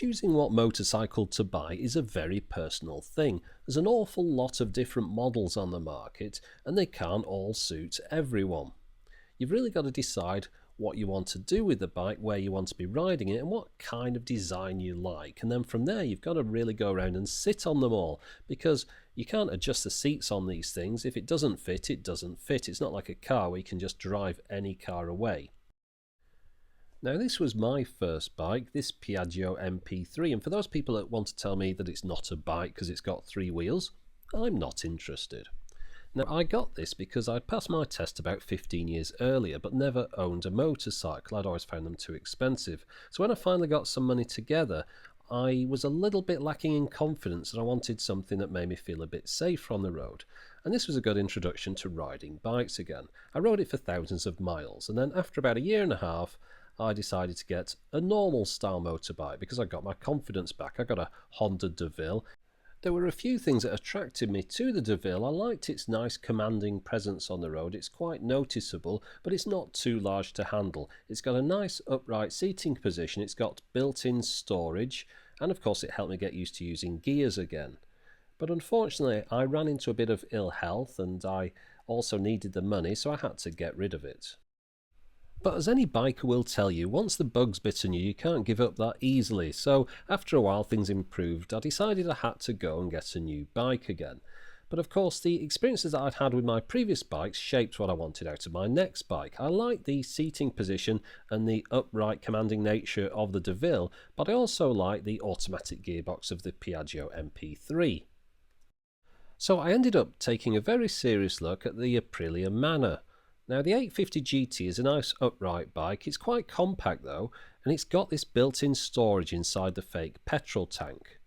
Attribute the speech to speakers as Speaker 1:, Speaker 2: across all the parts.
Speaker 1: Choosing what motorcycle to buy is a very personal thing. There's an awful lot of different models on the market and they can't all suit everyone. You've really got to decide what you want to do with the bike, where you want to be riding it and what kind of design you like, and then from there you've got to really go around and sit on them all, because you can't adjust the seats on these things. If it doesn't fit, it doesn't fit. It's not like a car where you can just drive any car away. Now this was my first bike, this Piaggio MP3, and for those people that want to tell me that it's not a bike because it's got 3 wheels, I'm not interested. Now I got this because I'd passed my test about 15 years earlier but never owned a motorcycle. I'd always found them too expensive. So when I finally got some money together, I was a little bit lacking in confidence and I wanted something that made me feel a bit safer on the road. And this was a good introduction to riding bikes again. I rode it for thousands of miles, and then after about a year and a half I decided to get a normal style motorbike because I got my confidence back. I got a Honda DeVille. There were a few things that attracted me to the DeVille. I liked its nice commanding presence on the road. It's quite noticeable, but it's not too large to handle. It's got a nice upright seating position. It's got built-in storage, and of course it helped me get used to using gears again. But unfortunately I ran into a bit of ill health and I also needed the money, so I had to get rid of it. But as any biker will tell you, once the bug's bitten you, you can't give up that easily. So after a while things improved. I decided I had to go and get a new bike again. But of course the experiences that I'd had with my previous bikes shaped what I wanted out of my next bike. I liked the seating position and the upright commanding nature of the DeVille, but I also liked the automatic gearbox of the Piaggio MP3. So I ended up taking a very serious look at the Aprilia Manor. Now the 850 GT is a nice upright bike. It's quite compact though, and it's got this built-in storage inside the fake petrol tank.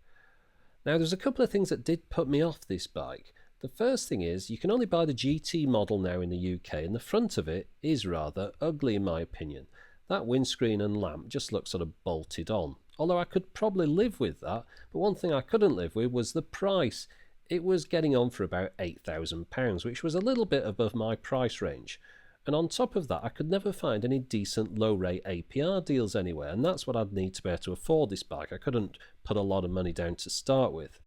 Speaker 1: Now there's a couple of things that did put me off this bike. The first thing is you can only buy the GT model now in the UK, and the front of it is rather ugly in my opinion. That windscreen and lamp just looks sort of bolted on. Although I could probably live with that, but one thing I couldn't live with was the price. It was getting on for about £8,000, which was a little bit above my price range. And on top of that, I could never find any decent low-rate APR deals anywhere, and that's what I'd need to be able to afford this bike. I couldn't put a lot of money down to start with.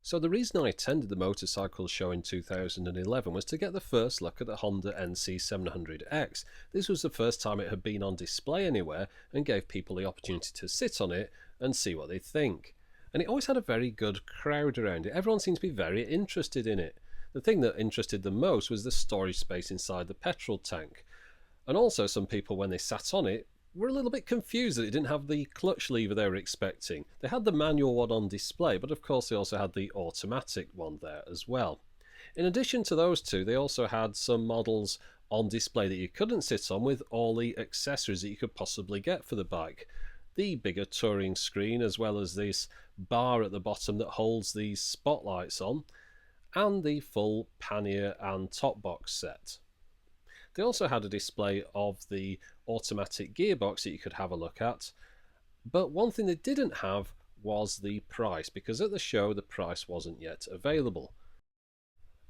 Speaker 1: So the reason I attended the motorcycle show in 2011 was to get the first look at the Honda NC700X. This was the first time it had been on display anywhere and gave people the opportunity to sit on it and see what they think. And it always had a very good crowd around it. Everyone seemed to be very interested in it. The thing that interested them most was the storage space inside the petrol tank. And also some people, when they sat on it, were a little bit confused that it didn't have the clutch lever they were expecting. They had the manual one on display, but of course they also had the automatic one there as well. In addition to those two, they also had some models on display that you couldn't sit on with all the accessories that you could possibly get for the bike. The bigger touring screen, as well as this bar at the bottom that holds these spotlights on, and the full pannier and top box set. They also had a display of the automatic gearbox that you could have a look at, but one thing they didn't have was the price, because at the show the price wasn't yet available.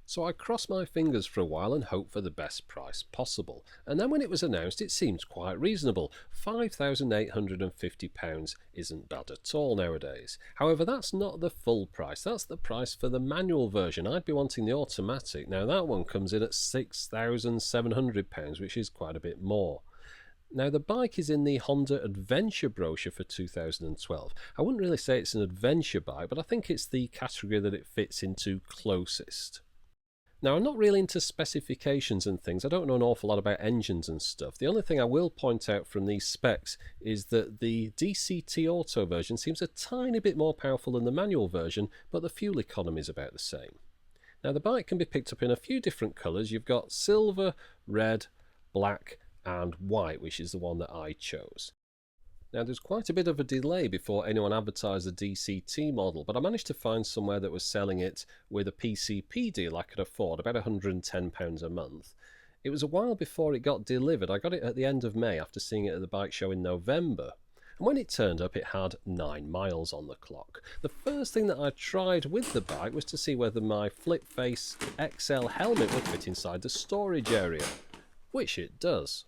Speaker 1: So I crossed my fingers for a while and hoped for the best price possible, and then when it was announced it seemed quite reasonable. £5,850 isn't bad at all nowadays. However, that's not the full price, that's the price for the manual version. I'd be wanting the automatic. Now that one comes in at £6,700, which is quite a bit more. Now the bike is in the Honda Adventure brochure for 2012. I wouldn't really say it's an adventure bike, but I think it's the category that it fits into closest. Now, I'm not really into specifications and things. I don't know an awful lot about engines and stuff. The only thing I will point out from these specs is that the DCT Auto version seems a tiny bit more powerful than the manual version, but the fuel economy is about the same. Now, the bike can be picked up in a few different colours. You've got silver, red, black and white, which is the one that I chose. Now there's quite a bit of a delay before anyone advertised the DCT model, but I managed to find somewhere that was selling it with a PCP deal I could afford, about £110 a month. It was a while before it got delivered. I got it at the end of May after seeing it at the bike show in November. And when it turned up it had 9 miles on the clock. The first thing that I tried with the bike was to see whether my flip face XL helmet would fit inside the storage area, which it does.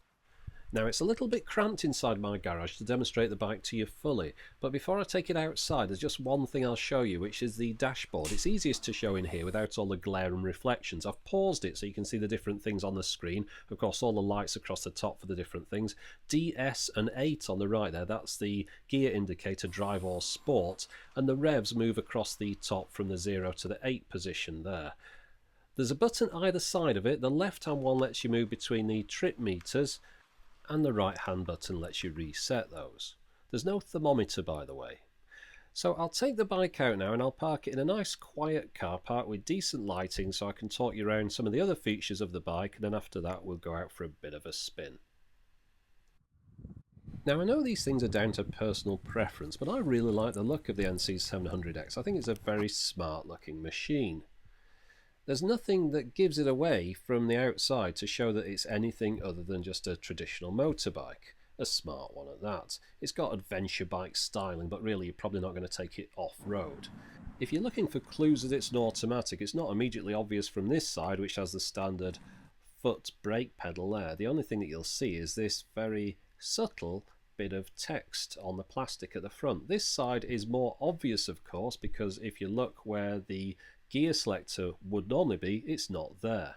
Speaker 1: Now it's a little bit cramped inside my garage to demonstrate the bike to you fully, but before I take it outside there's just one thing I'll show you, which is the dashboard. It's easiest to show in here without all the glare and reflections. I've paused it so you can see the different things on the screen. Of course, all the lights across the top for the different things. DS and 8 on the right there, that's the gear indicator, drive or sport, and the revs move across the top from the 0 to the 8 position there. There's a button either side of it. The left hand one lets you move between the trip meters, and the right hand button lets you reset those. There's no thermometer, by the way. So I'll take the bike out now and I'll park it in a nice quiet car park with decent lighting so I can talk you around some of the other features of the bike, and then after that we'll go out for a bit of a spin. Now I know these things are down to personal preference, but I really like the look of the NC700X. I think it's a very smart looking machine. There's nothing that gives it away from the outside to show that it's anything other than just a traditional motorbike. A smart one at that. It's got adventure bike styling, but really you're probably not going to take it off-road. If you're looking for clues that it's an automatic, it's not immediately obvious from this side, which has the standard foot brake pedal there. The only thing that you'll see is this very subtle bit of text on the plastic at the front. This side is more obvious, of course, because if you look where the gear selector would normally be, it's not there.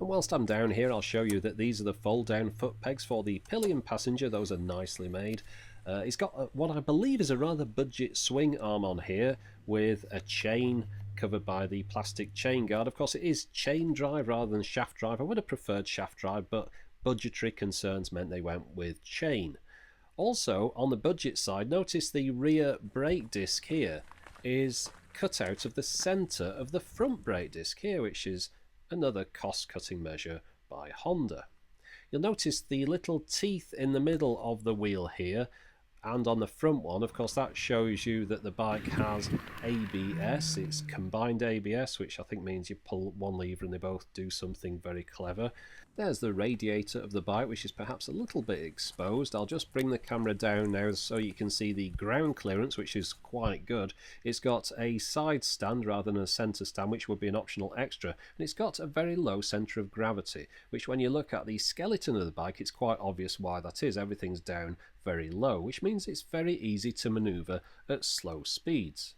Speaker 1: And whilst I'm down here, I'll show you that these are the fold down foot pegs for the pillion passenger. Those are nicely made. It's got what I believe is a rather budget swing arm on here with a chain covered by the plastic chain guard. Of course it is chain drive rather than shaft drive. I would have preferred shaft drive, but budgetary concerns meant they went with chain. Also on the budget side, notice the rear brake disc here is cut out of the centre of the front brake disc here, which is another cost-cutting measure by Honda. You'll notice the little teeth in the middle of the wheel here, and on the front one, of course, that shows you that the bike has ABS. It's combined ABS, which I think means you pull one lever and they both do something very clever. There's the radiator of the bike, which is perhaps a little bit exposed. I'll just bring the camera down now so you can see the ground clearance, which is quite good. It's got a side stand rather than a centre stand, which would be an optional extra. And it's got a very low centre of gravity, which when you look at the skeleton of the bike, it's quite obvious why that is. Everything's down very low, which means it's very easy to manoeuvre at slow speeds.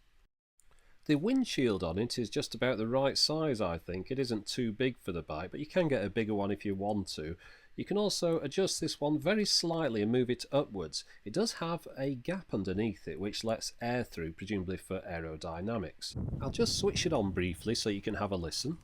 Speaker 1: The windshield on it is just about the right size, I think. It isn't too big for the bike, but you can get a bigger one if you want to. You can also adjust this one very slightly and move it upwards. It does have a gap underneath it which lets air through, presumably for aerodynamics. I'll just switch it on briefly so you can have a listen.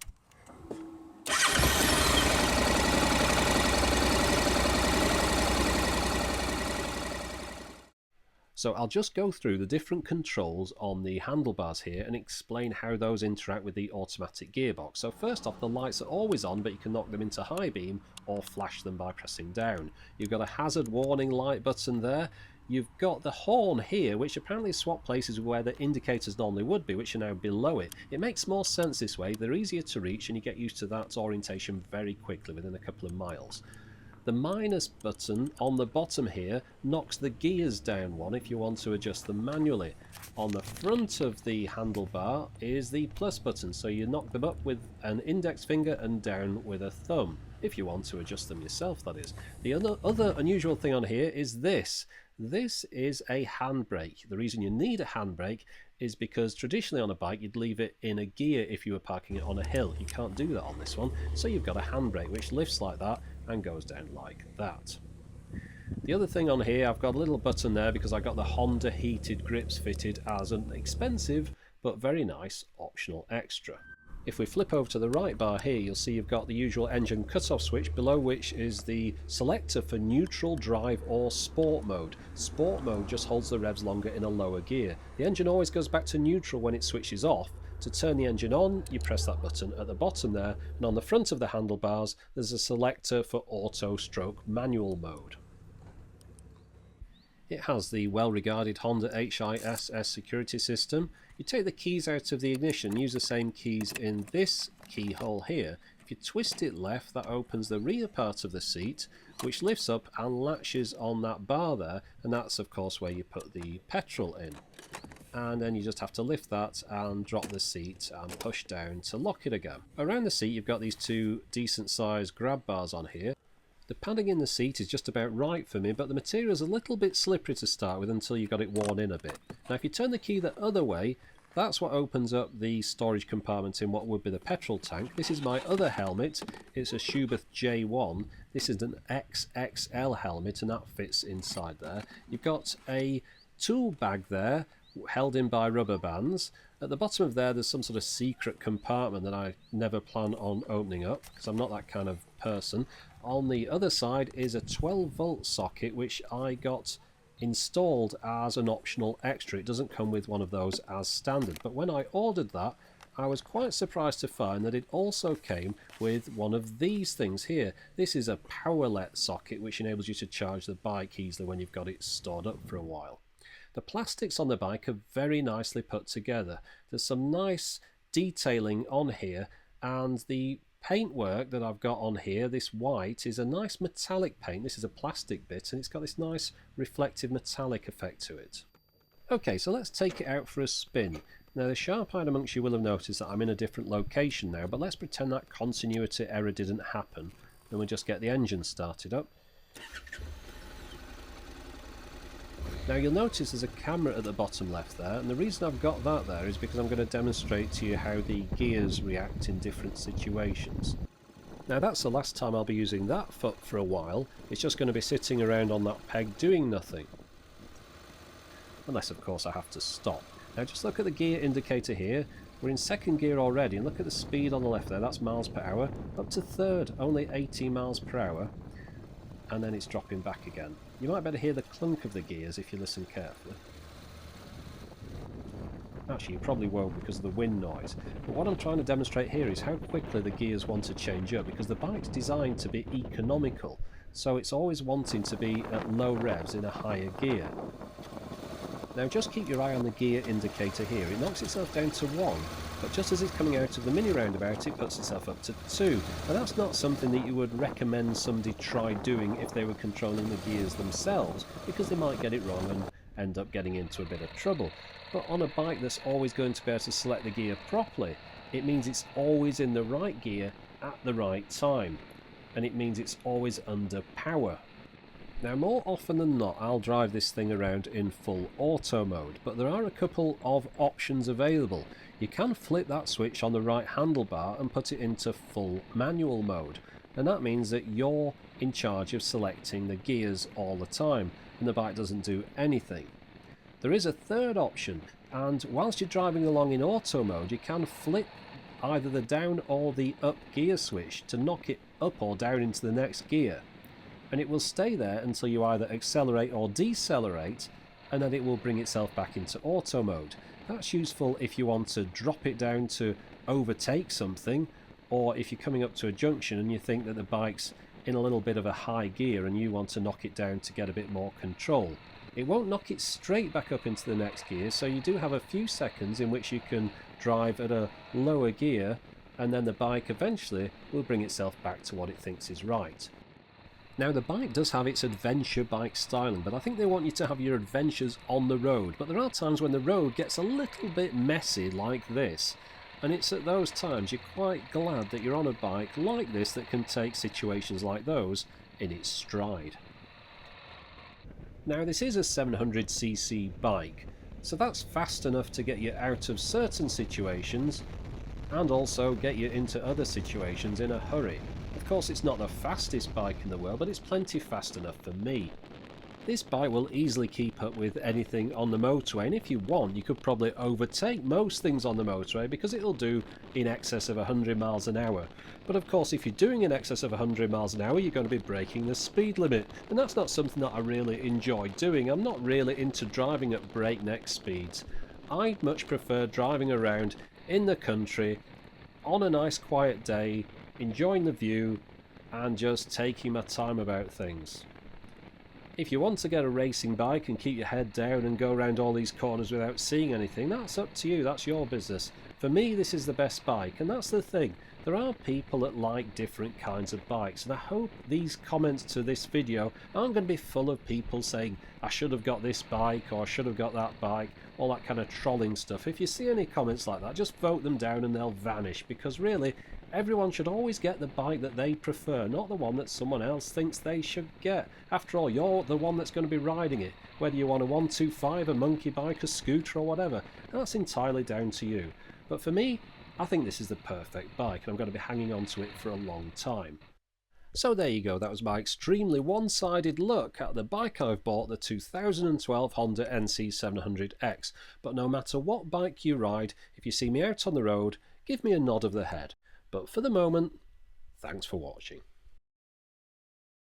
Speaker 1: So I'll just go through the different controls on the handlebars here and explain how those interact with the automatic gearbox. So first off, the lights are always on, but you can knock them into high beam or flash them by pressing down. You've got a hazard warning light button there. You've got the horn here, which apparently swap places with where the indicators normally would be, which are now below it. It makes more sense this way. They're easier to reach and you get used to that orientation very quickly within a couple of miles. The minus button on the bottom here knocks the gears down one if you want to adjust them manually. On the front of the handlebar is the plus button, so you knock them up with an index finger and down with a thumb, if you want to adjust them yourself, that is. The other unusual thing on here is this. This is a handbrake. The reason you need a handbrake is because traditionally on a bike you'd leave it in a gear if you were parking it on a hill. You can't do that on this one, so you've got a handbrake which lifts like that and goes down like that. The other thing on here, I've got a little button there because I got the Honda heated grips fitted as an expensive but very nice optional extra. If we flip over to the right bar here, you'll see you've got the usual engine cutoff switch, below which is the selector for neutral, drive or sport mode. Sport mode just holds the revs longer in a lower gear. The engine always goes back to neutral when it switches off. To turn the engine on, you press that button at the bottom there, and on the front of the handlebars there's a selector for auto/manual mode. It has the well-regarded Honda HISS security system. You take the keys out of the ignition, use the same keys in this keyhole here. If you twist it left, that opens the rear part of the seat, which lifts up and latches on that bar there, and that's of course where you put the petrol in. And then you just have to lift that and drop the seat and push down to lock it again. Around the seat you've got these two decent sized grab bars on here. The padding in the seat is just about right for me, but the material is a little bit slippery to start with until you've got it worn in a bit. Now if you turn the key the other way, that's what opens up the storage compartment in what would be the petrol tank. This is my other helmet. It's a Schubert J1. This is an XXL helmet and that fits inside there. You've got a tool bag there held in by rubber bands. At the bottom of there's some sort of secret compartment that I never plan on opening up because I'm not that kind of person. On the other side is a 12-volt socket which I got installed as an optional extra. It doesn't come with one of those as standard, but when I ordered that I was quite surprised to find that it also came with one of these things here. This is a powerlet socket which enables you to charge the bike easily when you've got it stored up for a while. The plastics on the bike are very nicely put together. There's some nice detailing on here, and the paintwork that I've got on here, this white, is a nice metallic paint. This is a plastic bit and it's got this nice reflective metallic effect to it. Okay, so let's take it out for a spin. Now the sharp-eyed amongst you will have noticed that I'm in a different location now, but let's pretend that continuity error didn't happen. Then we'll just get the engine started up. Now you'll notice there's a camera at the bottom left there, and the reason I've got that there is because I'm going to demonstrate to you how the gears react in different situations. Now that's the last time I'll be using that foot for a while. It's just going to be sitting around on that peg doing nothing. Unless of course I have to stop. Now just look at the gear indicator here. We're in second gear already, and look at the speed on the left there, that's miles per hour. Up to third, only 80 miles per hour. And then it's dropping back again. You might better hear the clunk of the gears if you listen carefully. Actually, you probably won't because of the wind noise. But what I'm trying to demonstrate here is how quickly the gears want to change up, because the bike's designed to be economical, so it's always wanting to be at low revs in a higher gear. Now just keep your eye on the gear indicator here. It knocks itself down to 1, but just as it's coming out of the mini roundabout it puts itself up to 2. And that's not something that you would recommend somebody try doing if they were controlling the gears themselves, because they might get it wrong and end up getting into a bit of trouble. But on a bike that's always going to be able to select the gear properly, it means it's always in the right gear at the right time, and it means it's always under power. Now more often than not I'll drive this thing around in full auto mode, but there are a couple of options available. You can flip that switch on the right handlebar and put it into full manual mode, and that means that you're in charge of selecting the gears all the time and the bike doesn't do anything. There is a third option, and whilst you're driving along in auto mode you can flip either the down or the up gear switch to knock it up or down into the next gear, and it will stay there until you either accelerate or decelerate, and then it will bring itself back into auto mode. That's useful if you want to drop it down to overtake something, or if you're coming up to a junction and you think that the bike's in a little bit of a high gear and you want to knock it down to get a bit more control. It won't knock it straight back up into the next gear, so you do have a few seconds in which you can drive at a lower gear, and then the bike eventually will bring itself back to what it thinks is right. Now the bike does have its adventure bike styling, but I think they want you to have your adventures on the road. But there are times when the road gets a little bit messy like this, and it's at those times you're quite glad that you're on a bike like this that can take situations like those in its stride. Now this is a 700cc bike, so that's fast enough to get you out of certain situations and also get you into other situations in a hurry. Of course it's not the fastest bike in the world, but it's plenty fast enough for me. This bike will easily keep up with anything on the motorway, and if you want you could probably overtake most things on the motorway because it'll do in excess of 100 miles an hour. But of course if you're doing in excess of 100 miles an hour you're going to be breaking the speed limit, and that's not something that I really enjoy doing. I'm not really into driving at breakneck speeds. I much prefer driving around in the country on a nice quiet day, enjoying the view and just taking my time about things. If you want to get a racing bike and keep your head down and go around all these corners without seeing anything, that's up to you, that's your business. For me this is the best bike, and that's the thing. There are people that like different kinds of bikes, and I hope these comments to this video aren't going to be full of people saying I should have got this bike or I should have got that bike, all that kind of trolling stuff. If you see any comments like that, just vote them down and they'll vanish, because really Everyone should always get the bike that they prefer, not the one that someone else thinks they should get. After all, you're the one that's going to be riding it. Whether you want a 125, a monkey bike, a scooter or whatever, that's entirely down to you. But for me, I think this is the perfect bike and I'm going to be hanging on to it for a long time. So there you go, that was my extremely one-sided look at the bike I've bought, the 2012 Honda NC700X. But no matter what bike you ride, if you see me out on the road, give me a nod of the head. But for the moment, thanks for watching.